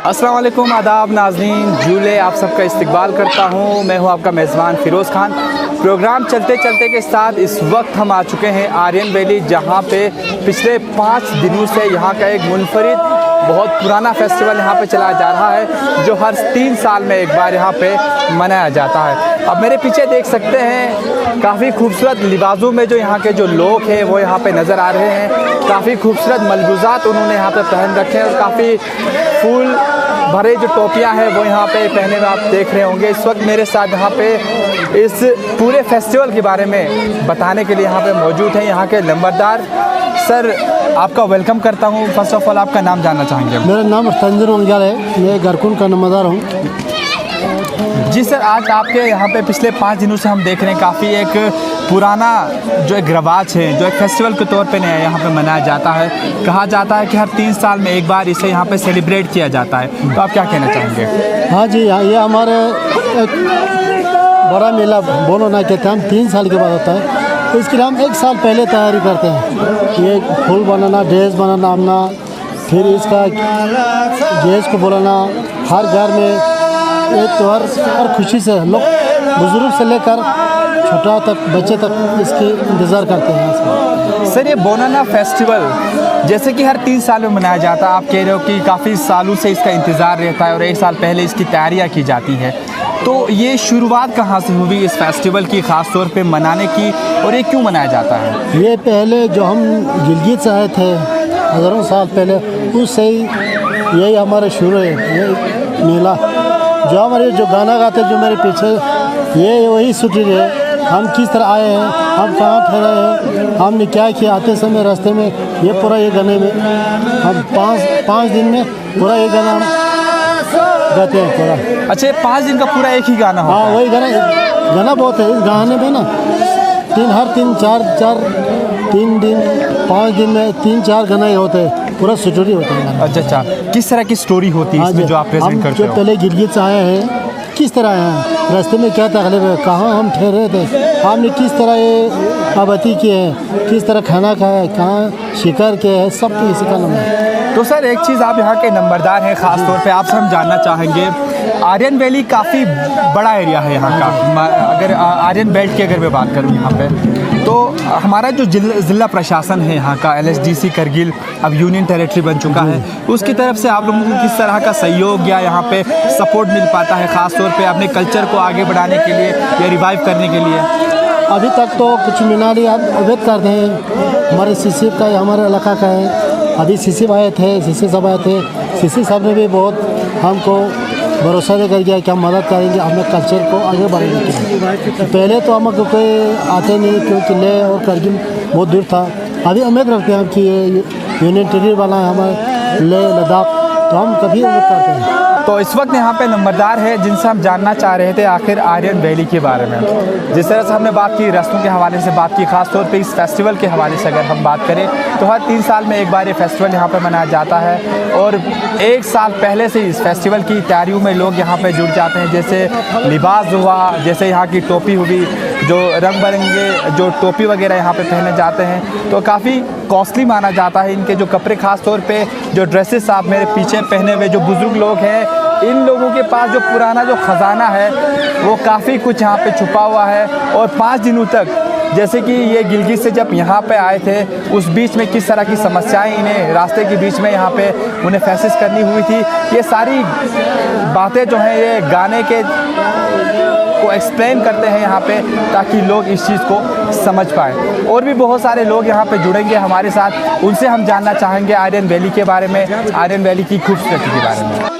अस्सलाम वालेकुम, आदाब नाज़रीन, झूले आप सबका इस्तकबाल करता हूँ। मैं हूँ आपका मेज़बान फ़िरोज़ खान। प्रोग्राम चलते चलते के साथ इस वक्त हम आ चुके हैं आर्यन वैली, जहाँ पे पिछले 5 दिनों से यहाँ का एक मुनफरिद बहुत पुराना फेस्टिवल यहाँ पे चलाया जा रहा है, जो हर 3 साल में एक बार यहाँ पे मनाया जाता है। अब मेरे पीछे देख सकते हैं काफ़ी खूबसूरत लिबासों में जो यहाँ के जो लोग हैं वो यहाँ पे नज़र आ रहे हैं। काफ़ी खूबसूरत मलबूज़ात उन्होंने यहाँ पे पहन रखे हैं और काफ़ी फूल भरे जो टोपियाँ हैं वो यहाँ पे पहने हुए आप देख रहे होंगे। इस वक्त मेरे साथ यहाँ पे इस पूरे फेस्टिवल के बारे में बताने के लिए यहाँ पे मौजूद हैं यहाँ के नंबरदार। सर, आपका वेलकम करता हूँ। फर्स्ट ऑफ ऑल आपका नाम जानना चाहेंगे? मेरा नाम तंजर वंजाल है, मैं गरकुन का नंबरदार हूँ। जी सर, आज आपके यहाँ पे पिछले 5 दिनों से हम देख रहे हैं काफ़ी एक पुराना जो एक रवाज है, जो एक फेस्टिवल के तौर पे नया यहाँ पे मनाया जाता है। कहा जाता है कि हर 3 साल में एक बार इसे यहाँ पे सेलिब्रेट किया जाता है, तो आप क्या कहना चाहेंगे? हाँ जी, ये हमारे एक बड़ा मेला बोलो ना कहते हैं, हम 3 साल के बाद होता है। तो इसके लिए हम 1 साल पहले तैयारी करते हैं। ये फूल बनाना, ड्रेस बनाना अपना, फिर इसका गैस को बुलाना, हर घर में एक त्यौहार और खुशी से लोग बुजुर्ग से लेकर छोटा तक बच्चे तक इसकी इंतज़ार करते हैं। सर, ये बोनाना फेस्टिवल जैसे कि हर 3 साल में मनाया जाता है, आप कह रहे हो कि काफ़ी सालों से इसका इंतज़ार रहता है और 1 साल पहले इसकी तैयारियां की जाती है, तो ये शुरुआत कहाँ से हुई इस फेस्टिवल की ख़ास तौर पे मनाने की, और ये क्यों मनाया जाता है? ये पहले जो हम गिलगित से आए थे हज़ारों साल पहले, उससे ही यही हमारा शुरू है। ये मेला जो हमारे जो गाना गाते जो मेरे पीछे, ये वही छुट्टी है। हम किस तरह आए हैं, हम कहाँ ठहरे हैं, हमने क्या किया आते समय रास्ते में, ये पूरा ये गाने में हम 5 दिन में पूरा ये गाना गाते हैं पूरा। अच्छा, 5 दिन का पूरा एक ही गाना होता है? हाँ, वही गाना बहुत है इस गाने में ना। 3 दिन 5 दिन में 3-4 गाना ही होते हैं, पूरा स्टोरी होता है। अच्छा, किस तरह की स्टोरी होती है इसमें जो आप प्रेजेंट करते हो? जो पहले गिलगित से आए हैं, किस तरह आए हैं, रास्ते में क्या तकलीफ है, कहाँ हम ठहरे थे, हमने किस तरह ये आबादी की है, किस तरह खाना खाया है, कहाँ शिकार किया है, सब तो इसी का नाम है। तो सर, एक चीज़, आप यहाँ के नंबरदार हैं, ख़ास तौर पे आपसे हम जानना चाहेंगे, आर्यन वैली काफ़ी बड़ा एरिया है यहाँ का। अगर आर्यन बेल्ट की अगर मैं बात करूँ यहाँ पे, तो हमारा जो ज़िला प्रशासन है यहाँ का, LSDC करगिल अब यूनियन टेरिटरी बन चुका है, उसकी तरफ से आप लोगों को किस तरह का सहयोग या यहाँ पे सपोर्ट मिल पाता है, ख़ास तौर पे अपने कल्चर को आगे बढ़ाने के लिए या रिवाइव करने के लिए? अभी तक तो कुछ मीनारी अवैध करते हैं, हमारे सीसी का हमारे इलाका का है। अभी सीसी आए थे, सीसी साहब आए थे, सीसी साहब ने भी बहुत हमको भरोसा दे कर गया कि हम मदद करेंगे, हमें कल्चर को आगे बढ़ाने के लिए। पहले तो हमको कोई आते नहीं, क्योंकि लेह और करगिल बहुत दूर था। अभी उम्मीद रखते हैं कि ये यूनियन टेरिटरी वाला है हमारे लेह लद्दाख, तो हम कभी उम्मीद करते हैं। तो इस वक्त यहाँ पे नंबरदार है जिनसे हम जानना चाह रहे थे आखिर आर्यन वैली के बारे में। जिस तरह से हमने बात की, रस्मों के हवाले से बात की, ख़ास तौर पे इस फेस्टिवल के हवाले से अगर हम बात करें तो हर 3 साल में एक बार ये फेस्टिवल यहाँ पे मनाया जाता है, और 1 साल पहले से इस फेस्टिवल की तैयारियों में लोग यहाँ पे जुड़ जाते हैं। जैसे लिबास हुआ, जैसे यहाँ की टोपी हुई, जो रंग बिरंगे जो टोपी वगैरह यहाँ पे पहने जाते हैं, तो काफ़ी कॉस्टली माना जाता है इनके जो कपड़े। ख़ास तौर पे जो ड्रेसेस आप मेरे पीछे पहने हुए जो बुज़ुर्ग लोग हैं, इन लोगों के पास जो पुराना जो ख़जाना है वो काफ़ी कुछ यहाँ पे छुपा हुआ है। और 5 दिनों तक, जैसे कि ये गिलगित से जब यहाँ पे आए थे, उस बीच में किस तरह की समस्याएं इन्हें रास्ते के बीच में यहाँ पे उन्हें फेसेस करनी हुई थी, ये सारी बातें जो हैं ये गाने के को एक्सप्लेन करते हैं यहाँ पे, ताकि लोग इस चीज़ को समझ पाएँ। और भी बहुत सारे लोग यहाँ पे जुड़ेंगे हमारे साथ, उनसे हम जानना चाहेंगे आर्यन वैली के बारे में, आर्यन वैली की खूबसूरती के बारे में।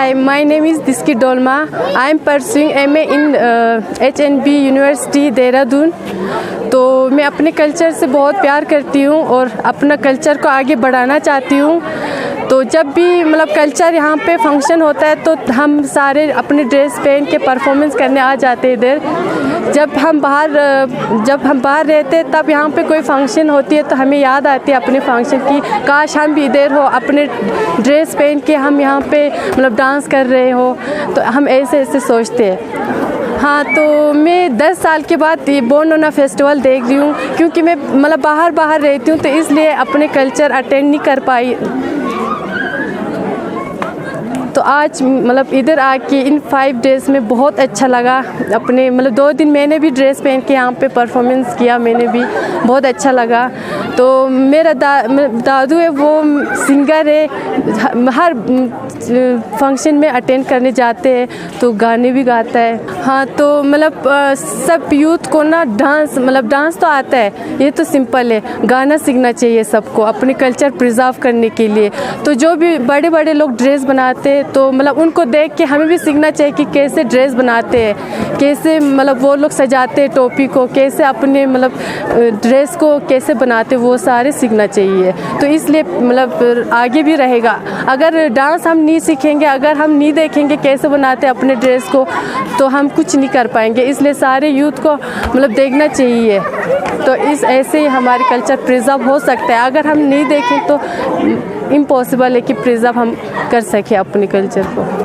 Hi, my name is Diski Dolma. I am pursuing MA in HNB University Dehradun. तो मैं अपने कल्चर से बहुत प्यार करती हूँ और अपना कल्चर को आगे बढ़ाना चाहती हूँ। तो जब भी मतलब कल्चर यहाँ पे फंक्शन होता है तो हम सारे अपने ड्रेस पहन के परफॉर्मेंस करने आ जाते हैं इधर। जब हम बाहर रहते हैं तब यहाँ पे कोई फंक्शन होती है तो हमें याद आती है अपने फंक्शन की, काश हम भी इधर हो, अपने ड्रेस पहन के हम यहाँ पे मतलब डांस कर रहे हो। तो हम ऐसे सोचते हैं। हाँ, तो मैं 10 साल के बाद ये बोन ओना फेस्टिवल देख रही हूँ, क्योंकि मैं मतलब बाहर रहती हूँ तो इसलिए अपने कल्चर अटेंड नहीं कर पाई। तो आज मतलब इधर आके इन 5 डेज़ में बहुत अच्छा लगा। अपने मतलब 2 दिन मैंने भी ड्रेस पहन के यहाँ पे परफॉर्मेंस किया, मैंने भी बहुत अच्छा लगा। तो मेरा दादू है, वो सिंगर है, हर फंक्शन में अटेंड करने जाते हैं तो गाने भी गाता है। हाँ, तो मतलब सब यूथ को ना डांस तो आता है, ये तो सिंपल है, गाना सीखना चाहिए सबको अपने कल्चर प्रिजर्व करने के लिए। तो जो भी बड़े लोग ड्रेस बनाते हैं तो मतलब उनको देख के हमें भी सीखना चाहिए कि कैसे ड्रेस बनाते हैं, कैसे मतलब वो लोग सजाते हैं टोपी को, कैसे अपने मतलब ड्रेस को कैसे बनाते, वो सारे सीखना चाहिए। तो इसलिए मतलब आगे भी रहेगा। अगर डांस हम नहीं सीखेंगे, अगर हम नहीं देखेंगे कैसे बनाते अपने ड्रेस को, तो हम कुछ नहीं कर पाएंगे। इसलिए सारे यूथ को मतलब देखना चाहिए। तो ऐसे ही हमारे कल्चर प्रिजर्व हो सकता है। अगर हम नहीं देखें तो इम्पॉसिबल है कि प्रिजर्व हम कर सकें अपने कल्चर को।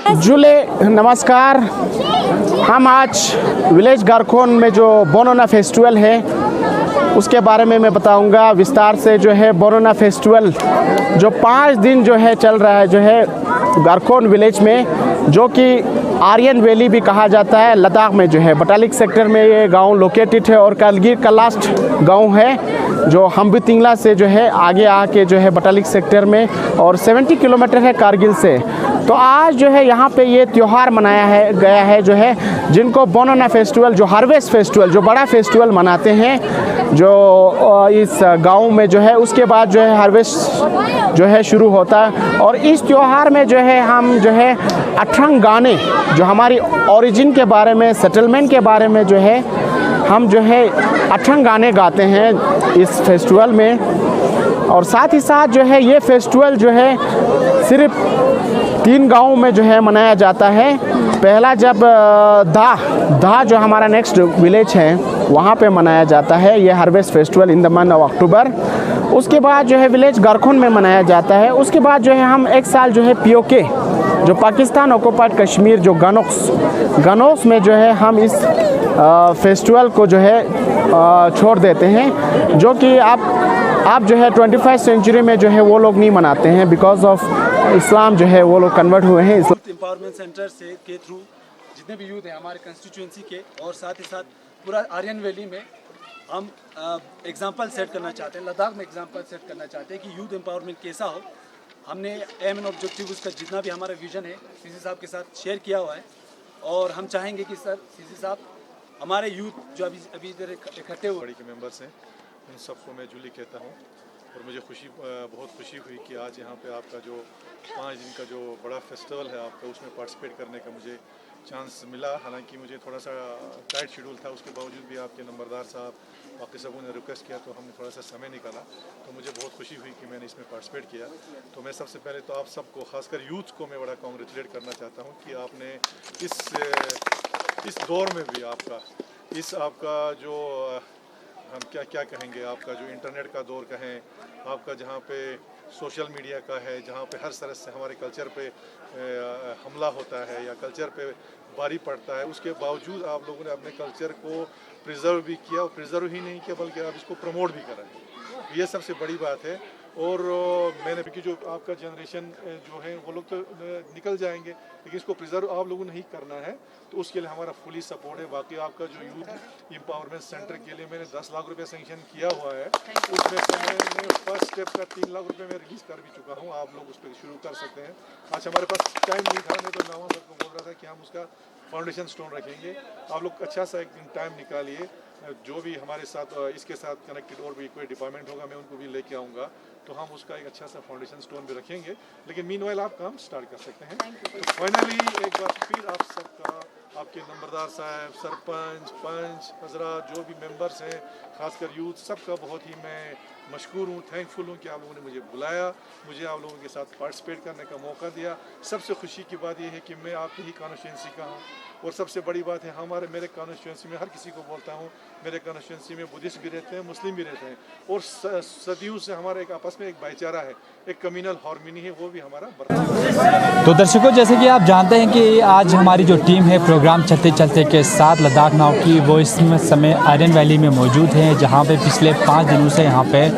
जुले नमस्कार। हम आज विलेज गारखोन में जो बोनोना फेस्टिवल है उसके बारे में मैं बताऊंगा विस्तार से। जो है बोनोना फेस्टिवल जो 5 दिन जो है चल रहा है जो है गारखोन विलेज में, जो कि आर्यन वैली भी कहा जाता है, लद्दाख में जो है बटालिक सेक्टर में ये गांव लोकेटेड है और कारगिल का लास्ट गांव है जो हम्बुतिंगला से जो है आगे आके जो है बटालिक सेक्टर में, और 70 किलोमीटर है कारगिल से। तो आज जो है यहाँ पे ये त्यौहार मनाया गया है जो है, जिनको बोनोना फेस्टिवल, जो हार्वेस्ट फेस्टिवल, जो बड़ा फेस्टिवल मनाते हैं जो इस गांव में जो है। उसके बाद जो है हार्वेस्ट जो है शुरू होता है, और इस त्यौहार में जो है हम जो है अठरंग गाने, जो हमारी ओरिजिन के बारे में, सेटलमेंट के बारे में जो है हम जो है अठरंग गाने गाते हैं इस फेस्टिवल में। और साथ ही साथ जो है ये फेस्टिवल जो है सिर्फ 3 गाँव में जो है मनाया जाता है। पहला जब दा जो हमारा नेक्स्ट विलेज है वहाँ पे मनाया जाता है ये harvest festival in the month of October. उसके बाद जो है विलेज गारखोन में मनाया जाता है। उसके बाद जो है हम एक साल जो है पीओके, जो पाकिस्तान ऑक्युपाइड कश्मीर, जो गनोक्स में जो है हम इस फेस्टिवल को जो है छोड़ देते हैं, जो कि आप जो है 21st सेंचुरी में जो है वो लोग नहीं मनाते हैं बिकॉज ऑफ इस्लाम जो है वो लोग कन्वर्ट हुए हैं। एम्पावरमेंट सेंटर से के थ्रू जितने भी यूथ हैं हमारे कंस्टिट्यूंसी के, और साथ ही साथ पूरा आर्यन वैली में हम एग्जांपल सेट करना चाहते हैं, लद्दाख में एग्जांपल सेट करना चाहते हैं कि यूथ एम्पावरमेंट कैसा हो। हमने एम एंड ऑब्जेक्टिव उसका जितना भी हमारा विजन है सीसी साहब के साथ शेयर किया हुआ है, और हम चाहेंगे कि सर सीसी साहब हमारे यूथ जो अभी इधर इकट्ठे हुए के मेंबर्स हैं उन सबको मैं जूली कहता हूँ। और मुझे बहुत खुशी हुई कि आज यहाँ पे आपका जो 5 दिन का जो बड़ा फेस्टिवल है आपका, उसमें पार्टिसिपेट करने का मुझे चांस मिला। हालांकि मुझे थोड़ा सा टाइट शेड्यूल था, उसके बावजूद भी आपके नंबरदार साहब बाकी सबों ने रिक्वेस्ट किया तो हमने थोड़ा सा समय निकाला, तो मुझे बहुत खुशी हुई कि मैंने इसमें पार्टिसिपेट किया। तो मैं सबसे पहले तो आप सबको, खासकर यूथ को मैं बड़ा कॉन्ग्रेचुलेट करना चाहता हूँ कि आपने इस दौर में भी आपका जो हम क्या कहेंगे, आपका जो इंटरनेट का दौर कहें, आपका जहाँ पे सोशल मीडिया का है, जहाँ पे हर तरह से हमारे कल्चर पे हमला होता है या कल्चर पे भारी पड़ता है, उसके बावजूद आप लोगों ने अपने कल्चर को प्रिजर्व भी किया, और प्रिजर्व ही नहीं किया बल्कि आप इसको प्रमोट भी करा है। ये सबसे बड़ी बात है। और मैंने कि जो आपका जनरेशन जो है वो लोग तो निकल जाएंगे, लेकिन इसको प्रिजर्व आप लोगों ने ही करना है, तो उसके लिए हमारा फुली सपोर्ट है। बाकी आपका जो यूथ एम्पावरमेंट सेंटर के लिए मैंने 10 लाख रुपए सेंक्शन किया हुआ है, उसमें से मैंने फर्स्ट स्टेप का 3 लाख रुपए मैं रिलीज़ कर भी चुका हूँ। आप लोग उस पर शुरू कर सकते हैं। आज हमारे पास टाइम नहीं था, मैं तो नवा सबको बोल रहा था कि हम उसका फाउंडेशन स्टोन रखेंगे। आप लोग अच्छा सा एक दिन टाइम निकालिए, जो भी हमारे साथ इसके साथ कनेक्टेड और भी कोई डिपार्टमेंट होगा मैं उनको भी लेके आऊँगा, तो हम उसका एक अच्छा सा फाउंडेशन स्टोन भी रखेंगे। लेकिन मीनवाइल आप काम स्टार्ट कर सकते हैं। तो फाइनली एक बार फिर आप सबका, आपके नंबरदार साहब, सरपंच, पंच, हजरात, जो भी मेंबर्स हैं, खासकर यूथ, सबका बहुत ही मैं मशकूर हूँ, थैंकफुल हूँ कि आप लोगों ने मुझे बुलाया, मुझे आप लोगों के साथ पार्टिसिपेट करने का मौका दिया। सबसे खुशी की बात यह है कि मैं आपकी ही कॉन्स्टिट्यूंसी का हूँ, और सबसे बड़ी बात है मेरे कॉन्स्टिट्यूंसी में, हर किसी को बोलता हूँ, मेरे कॉन्स्टिट्यूंसी में बुद्धिस्ट भी रहते हैं, मुस्लिम भी रहते हैं, और सदियों से हमारा एक आपस में एक भाईचारा है, एक कम्युनल हार्मनी है, वो भी हमारा बरकरार। तो दर्शकों, जैसे कि आप जानते हैं कि आज हमारी जो टीम है प्रोग्राम चलते चलते के साथ लद्दाख नाव की, वो इस समय आर्यन वैली में मौजूद है, जहाँ पे पिछले 5 दिनों से यहाँ पे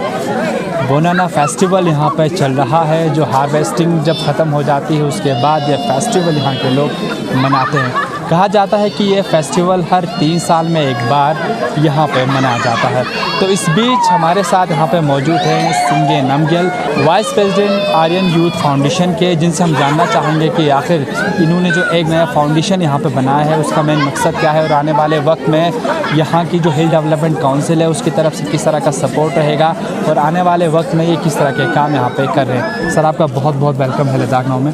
बोनोना फेस्टिवल यहाँ पे चल रहा है। जो हार्वेस्टिंग जब ख़त्म हो जाती है उसके बाद ये फेस्टिवल यहाँ के लोग मनाते हैं। कहा जाता है कि ये फेस्टिवल हर 3 साल में एक बार यहाँ पे मनाया जाता है। तो इस बीच हमारे साथ यहाँ पे मौजूद हैं Singay Namgyal, vice president Aryan youth foundation के, जिनसे हम जानना चाहेंगे कि आखिर इन्होंने जो एक नया फाउंडेशन यहाँ पे बनाया है उसका मेन मकसद क्या है, और आने वाले वक्त में यहाँ की जो हिल डेवलपमेंट काउंसिल है उसकी तरफ से किस तरह का सपोर्ट रहेगा, और आने वाले वक्त में ये किस तरह के काम यहाँ पे कर रहे हैं। सर, आपका बहुत बहुत वेलकम है लद्दाख नाव में।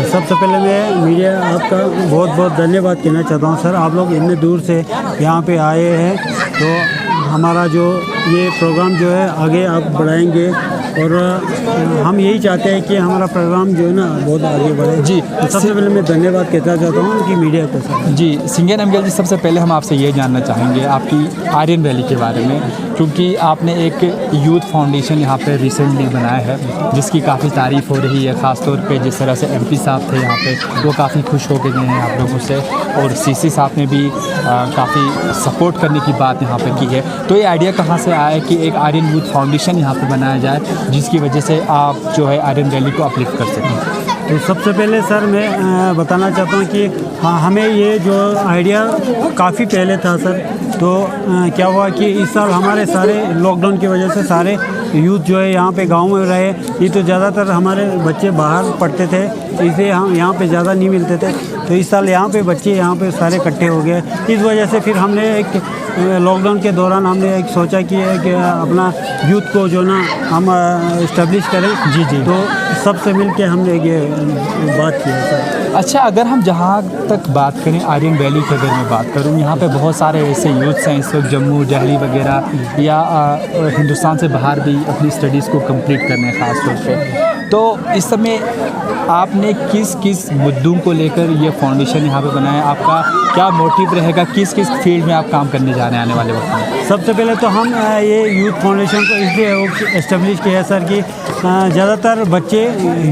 सबसे पहले मैं मीडिया आपका बहुत बहुत धन्यवाद कहना चाहता हूँ। सर, आप लोग इतने दूर से यहाँ पे आए हैं, तो हमारा जो ये प्रोग्राम जो है आगे आप बढ़ाएंगे, और हम यही चाहते हैं कि हमारा प्रोग्राम जो है ना बहुत आगे बढ़े। जी, तो सबसे पहले मैं धन्यवाद कहना चाहता हूँ कि मीडिया को। सर जी, सिंगे नमग्याल जी, सबसे पहले हम आपसे ये जानना चाहेंगे आपकी आर्यन वैली के बारे में क्योंकि आपने एक यूथ फाउंडेशन यहाँ पे रिसेंटली बनाया है जिसकी काफ़ी तारीफ़ हो रही है। ख़ासतौर पे जिस तरह से एमपी साहब थे यहाँ पे वो काफ़ी खुश होकर गए हैं आप लोगों से, और सीसी साहब ने भी काफ़ी सपोर्ट करने की बात यहाँ पे की है। तो ये आइडिया कहाँ से आया है कि एक आर्यन यूथ फाउंडेशन यहाँ पे बनाया जाए जिसकी वजह से आप जो है आर्यन वैली को अपलिफ्ट कर सकें? तो सबसे पहले सर मैं बताना चाहता हूँ कि हाँ, हमें ये जो आइडिया काफ़ी पहले था सर। तो क्या हुआ कि इस साल हमारे सारे लॉकडाउन की वजह से सारे यूथ जो है यहाँ पे गांव में रहे। ये तो ज़्यादातर हमारे बच्चे बाहर पढ़ते थे, इसलिए हम यहाँ पे ज़्यादा नहीं मिलते थे। तो इस साल यहाँ पे बच्चे यहाँ पे सारे इकट्ठे हो गए। इस वजह से फिर हमने एक लॉकडाउन के दौरान हमने एक सोचा कि अपना यूथ को जो ना हम इस्टेब्लिश करें। जी जी। तो सबसे मिल के हमने ये बात की है सर। अच्छा, अगर हम जहाँ तक बात करें आर्यन वैली की, अगर मैं बात करूँ, यहाँ पे बहुत सारे ऐसे यूथ्स हैं इस वक्त जम्मू दिल्ली वगैरह या हिंदुस्तान से बाहर भी अपनी स्टडीज़ को कंप्लीट करने ख़ास तौर पे। तो इस समय आपने किस किस मुद्दों को लेकर ये फाउंडेशन यहाँ पे बनाया? आपका क्या मोटिव रहेगा? किस किस फील्ड में आप काम करने जा रहे हैं आने वाले वक्त में? सबसे पहले तो हम ये यूथ फाउंडेशन को इसलिए इस्टेब्लिश किया है सर कि ज़्यादातर बच्चे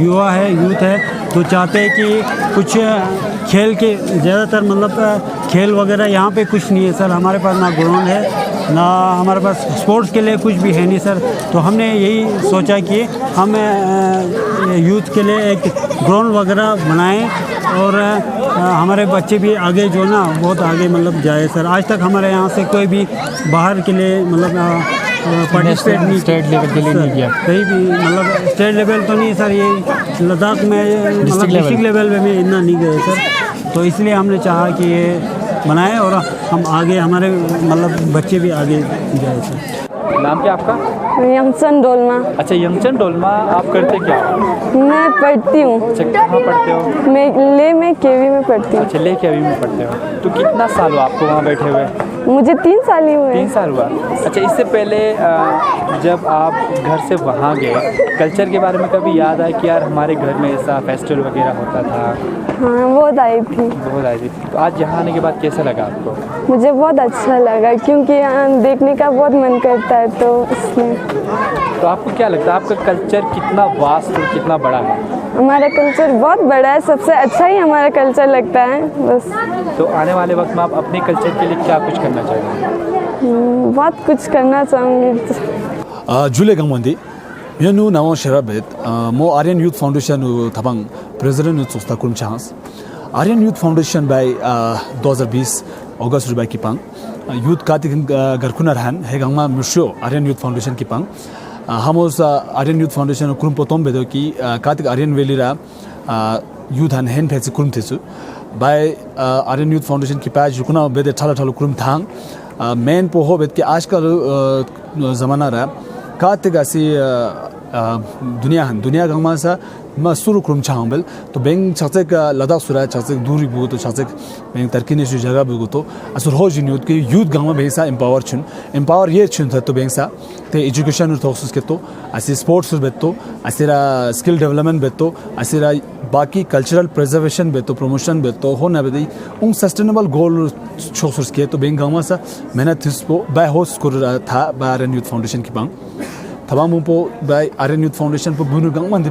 युवा है, यूथ है, तो चाहते हैं कि कुछ खेल के ज़्यादातर मतलब खेल वगैरह यहाँ पे कुछ नहीं है सर। हमारे पास ना ग्राउंड है, ना हमारे पास स्पोर्ट्स के लिए कुछ भी है नहीं सर। तो हमने यही सोचा कि हम यूथ के लिए एक ग्राउंड वगैरह बनाएं और हमारे बच्चे भी आगे जो ना बहुत आगे मतलब जाए सर। आज तक हमारे यहाँ से कोई भी बाहर के लिए मतलब पार्टिसिपेट नहीं, स्टेट लेवल के लिए नहीं किया कहीं भी, मतलब स्टेट लेवल तो नहीं सर, ये लद्दाख में मतलब डिस्ट्रिक्ट लेवल में भी इतना नहीं गए सर। तो इसलिए हमने चाहा कि ये बनाए और हम आगे हमारे मतलब बच्चे भी आगे जाए सर। नाम क्या आपका? यंगचन डोलमा। अच्छा, यंगचन डोलमा, आप करते क्या हो? मैं पढ़ती हूँ। अच्छा, कहाँ पढ़ते हो? मैं केवी में पढ़ती हूँ। अच्छा, ले केवी में पढ़ते हो। तो कितना साल हुआ आपको वहाँ बैठे हुए? मुझे 3 साल ही हुए। 3 साल हुआ। अच्छा, इससे पहले जब आप घर से वहाँ गए, कल्चर के बारे में कभी याद आया कि यार हमारे घर में ऐसा फेस्टिवल वगैरह होता था? हाँ, बहुत आई थी। बहुत आई थी। तो आज यहाँ आने के बाद कैसा लगा आपको? मुझे बहुत अच्छा लगा क्योंकि यहाँ देखने का बहुत मन करता है, तो इसलिए। तो आपको क्या लगता है आपका कल्चर कितना वास्ट और कितना बड़ा है? हमारा कल्चर बहुत बड़ा है, सबसे अच्छा ही हमारा कल्चर लगता है बस। तो आने वाले वक्त में आप अपने कल्चर के लिए क्या कुछ करना चाहेंगे? बहुत कुछ करना चाहूँगी। जुले गंगमंदी मेनु नामो शराबेत मो आर्यन यूथ फाउंडेशन थबंग प्रेसिडेंट सोस्ता कुम चांस आर्यन यूथ फाउंडेशन बाय 2020 अगस्त रुबाई की पंग यूथ कातिक गरकुनर हन हेगंगमा मिश्यो आर्यन यूथ फाउंडेशन की पंग हम उस आर्यन यूथ फाउंडेशन कुरुम पोतोम बेदो की कातिक आर्यन वेलीरा यूथ हन हेन फेसी कुरुम थेसु बाय आर्यन यूथ फाउंडेशन की पैज रुकुना बेदे ठाला ठाला कुरुम थांग मेन पोहो बेद के आजकल ज़माना रहा कातिक ऐसी दुनिया गंगमा सा मसूर कुरुम चांबल तो बेंग छाछक लद्दाख सुरा छाछक दूरी बु तो छाछक बेंग तरकी ने जो जगह बु तो असुर हो जिन्यूत के यूथ गंगमा बेसा एम्पावर ये छुन था तो बेंग सा ते एजुकेशन और थोक्स के तो ऐसे स्पोर्ट्स बेतो ऐसेरा स्किल डेवलपमेंट बेतो ऐसेरा बाकी कल्चरल प्रिजर्वेशन बेतो प्रमोशन बेतो हो ना बेदी उन सस्टेनेबल गोल छोसुस के तो बेंग गंगमा सा मेहनत थिसपो बाय होस्ट कर था बाय आर्यन यूथ फाउंडेशन की पांग थबाम मुंपो बाय आर्यन यूथ फाउंडेशन पर बुनु गंगमन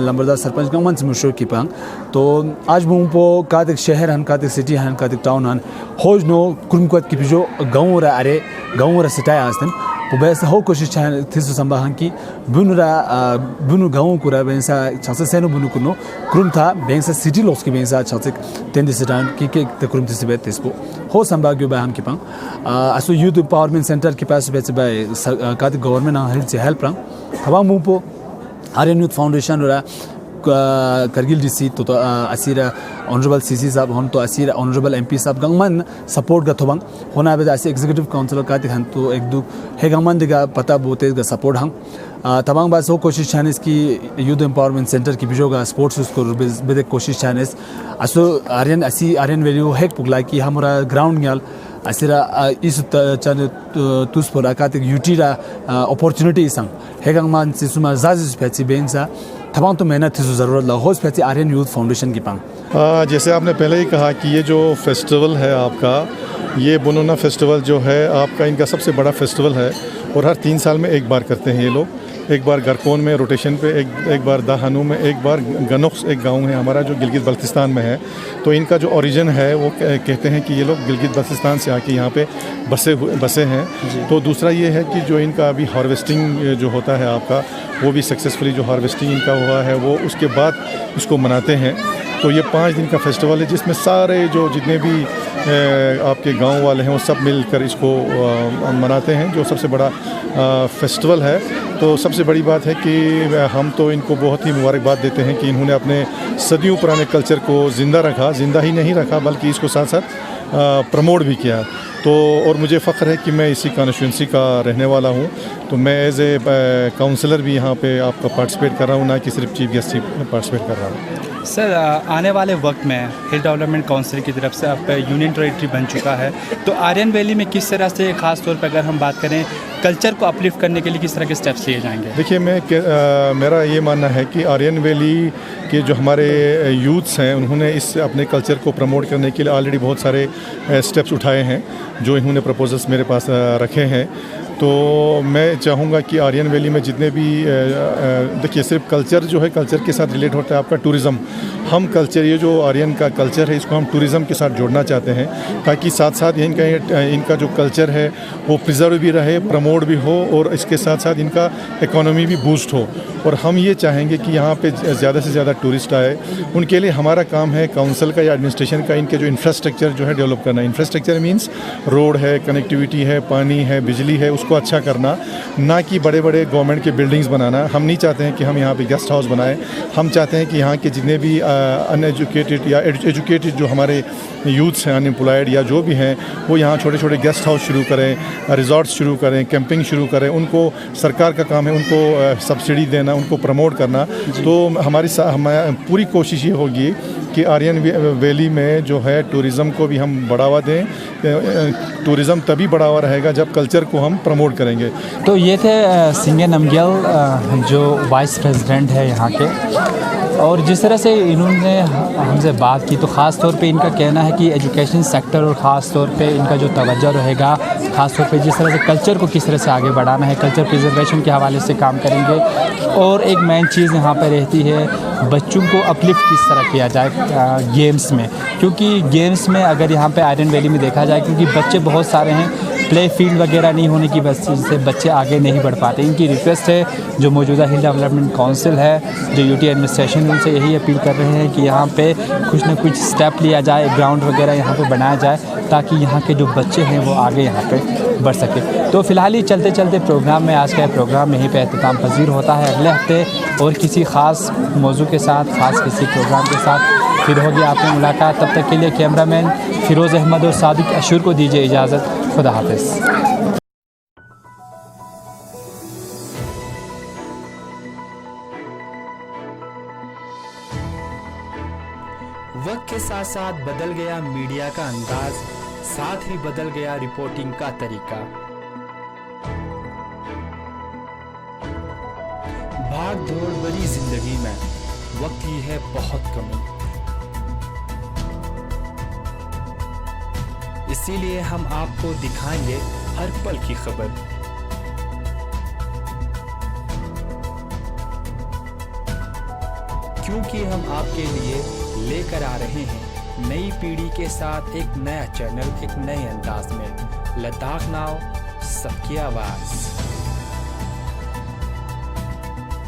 लंबरदार सरपंच गंगमन मुशो की पांग तो आज मुंपो कातिक शहर हन कातिक सिटी हन कातिक टाउन हन होज नो कुरुमकत की जो गाँव रा अरे गाँव रा सिटाय आस्तन तो वैसे हो कोशिश थिसु संभाहन की बुनु गाँव कुरा बेंसा छासे सेनो बुनु कुनो कुरुम था बेंसा सिटी लॉस की बेंसा छासे तेंदे सिटान की के ते कुरुम तिसे बेत तिसपो हो संभाग्य बाय हम की पांग असो यूथ एम्पावरमेंट सेंटर की पास बेच बाय कातिक गवर्नमेंट आ हेल्थ से हेल्प रंग थबा मुंपो आर्यन यूथ फाउंडेशन रा करगिल डिसी तो असीरा ऑनरेबल सीसी साहब हन तो असीरा ऑनरेबल एमपी साहब गंगमन सपोर्ट गथोबंग होना बेदा ऐसे एग्जीक्यूटिव काउंसिलर का हन तो एक दो हे गंगमन दिगा पता बोते गा सपोर्ट हंग तमाम बात सो कोशिश छानिस की यूथ एम्पावरमेंट सेंटर की बिजोगा स्पोर्ट्स उसको बेदे कोशिश छानिस असो आर्यन वैल्यू हेक पुगला की हमरा ग्राउंड ग्याल असीरा इस चन तुस पोरा कातिक यूटीरा अपॉर्चुनिटी संग हे गंगमन से सुमा जाजिस पेची बेंसा तमाम तो मेहनत थी ज़रूरत ला होस पे आर्यन यूथ फाउंडेशन की पांग। जैसे आपने पहले ही कहा कि ये जो फेस्टिवल है आपका ये बोनोना फेस्टिवल जो है आपका इनका सबसे बड़ा फेस्टिवल है और हर 3 साल में एक बार करते हैं ये लोग। एक बार गरकोन में रोटेशन पे, एक बार दाहनू में, एक बार गनुक्स एक गांव है हमारा जो गिलगित बल्तिस्तान में है। तो इनका जो ओरिजिन है वो कहते हैं कि ये लोग गिलगित बल्तिस्तान से आके यहाँ पे बसे हैं। तो दूसरा ये है कि जो इनका अभी हार्वेस्टिंग जो होता है आपका, वो भी सक्सेसफुली जो हार्वेस्टिंग इनका हुआ है वो उसके बाद इसको मनाते हैं। तो ये 5 दिन का फेस्टिवल है जिसमें सारे जो जितने भी आपके गांव वाले हैं वो सब मिलकर इसको मनाते हैं, जो सबसे बड़ा फेस्टिवल है। तो सबसे बड़ी बात है कि हम तो इनको बहुत ही मुबारकबाद देते हैं कि इन्होंने अपने सदियों पुराने कल्चर को ज़िंदा रखा, ज़िंदा ही नहीं रखा बल्कि इसको साथ साथ प्रमोट भी किया। तो और मुझे फ़ख्र है कि मैं इसी कॉन्स्टिट्यूंसी का रहने वाला हूँ। तो मैं एज ए काउंसलर भी यहाँ पे आपका पार्टिसिपेट कर रहा हूँ, ना कि सिर्फ चीफ गेस्ट पार्टिसिपेट कर रहा हूँ। सर, आने वाले वक्त में हिल डेवलपमेंट काउंसिल की तरफ से अब यूनियन टेरिटरी बन चुका है, तो आर्यन वैली में किस तरह से, ख़ास तौर पर अगर हम बात करें कल्चर को अपलिफ्ट करने के लिए, किस तरह के स्टेप्स लिए जाएंगे? देखिए, मेरा ये मानना है कि आर्यन वैली के जो हमारे यूथ्स हैं उन्होंने इस अपने कल्चर को प्रमोट करने के लिए ऑलरेडी बहुत सारे स्टेप्स उठाए हैं, जो इन्होंने प्रपोजल्स मेरे पास रखे हैं। तो मैं चाहूँगा कि आर्यन वैली में जितने भी देखिए, सिर्फ कल्चर जो है, कल्चर के साथ रिलेट होता है आपका टूरिज़म। हम कल्चर, ये जो आर्यन का कल्चर है, इसको हम टूरिज़म के साथ जोड़ना चाहते हैं, ताकि साथ साथ इनका जो कल्चर है वो प्रिजर्व भी रहे, प्रमोट भी हो, और इसके साथ साथ इनका इकोनॉमी भी बूस्ट हो। और हम ये चाहेंगे कि यहाँ पे ज़्यादा से ज़्यादा टूरिस्ट आए। उनके लिए हमारा काम है काउंसिल का या एडमिनिस्ट्रेशन का, इनके जो इंफ्रास्ट्रक्चर जो है डेवलप करना। इंफ्रास्ट्रक्चर मीन्स रोड है, कनेक्टिविटी है, पानी है, बिजली है, उसको अच्छा करना, ना कि बड़े बड़े गवर्नमेंट के बिल्डिंग्स बनाना। हम नहीं चाहते हैं कि हम यहाँ पे गेस्ट हाउस बनाएं। हम चाहते हैं कि यहाँ के जितने भी अनएजुकेटेड या एजुकेटेड जो हमारे यूथ्स हैं, अनएम्प्लॉयड या जो भी हैं, वो यहाँ छोटे छोटे गेस्ट हाउस शुरू करें, रिजॉर्ट्स शुरू करें, कैंपिंग शुरू करें। उनको सरकार का काम है उनको सब्सिडी देना, उनको प्रमोट करना। तो हमारी पूरी कोशिश ये होगी कि आर्यन वैली में जो है टूरिज़म को भी हम बढ़ावा दें। टूरिज़म तभी बढ़ावा रहेगा जब कल्चर को हम प्रमोट करेंगे। तो ये थे सिंगे नमग्याल जो वाइस प्रेसिडेंट है यहाँ के, और जिस तरह से इन्होंने हमसे बात की, तो ख़ास तौर पे इनका कहना है कि एजुकेशन सेक्टर और ख़ास तौर पे इनका जो तवज्जो रहेगा, ख़ास तौर पे जिस तरह से कल्चर को किस तरह से आगे बढ़ाना है, कल्चर प्रिजर्वेशन के हवाले से काम करेंगे। और एक मेन चीज़ यहाँ पर रहती है, बच्चों को अपलिफ्ट किस तरह किया जाए गेम्स में, क्योंकि गेम्स में अगर यहाँ पे आयरन वैली में देखा जाए, क्योंकि बच्चे बहुत सारे हैं, प्ले फील्ड वगैरह नहीं होने की वजह से बच्चे आगे नहीं बढ़ पाते। इनकी रिक्वेस्ट है, जो मौजूदा हिल डेवलपमेंट काउंसिल है, जो यूटी एडमिनिस्ट्रेशन, उनसे यही अपील कर रहे हैं कि यहाँ पे कुछ ना कुछ स्टेप लिया जाए, ग्राउंड वगैरह यहाँ पे बनाया जाए, ताकि यहाँ के जो बच्चे हैं वो आगे यहाँ पे बढ़ सके। तो फ़िलहाल ही चलते चलते प्रोग्राम में, आज का प्रोग्राम यहीं पे अख्ताम पजीर होता है। अगले हफ्ते और किसी ख़ास मौजू के साथ, ख़ास किसी प्रोग्राम के साथ फिर होगी आपकी मुलाकात। तब तक के लिए कैमरामैन फ़िरोज़ अहमद और सादिक अशूर को दीजिए इजाज़त। खुदा हाफिज़। वक्त के साथ साथ बदल गया मीडिया का अंदाज, साथ ही बदल गया रिपोर्टिंग का तरीका। भाग दौड़ भरी जिंदगी में वक्त की है बहुत कमी, इसीलिए हम आपको दिखाएंगे हर पल की खबर। क्योंकि हम आपके लिए लेकर आ रहे हैं नई पीढ़ी के साथ एक नया चैनल, एक नए अंदाज में। लद्दाख नाउ, सबकी आवाज़।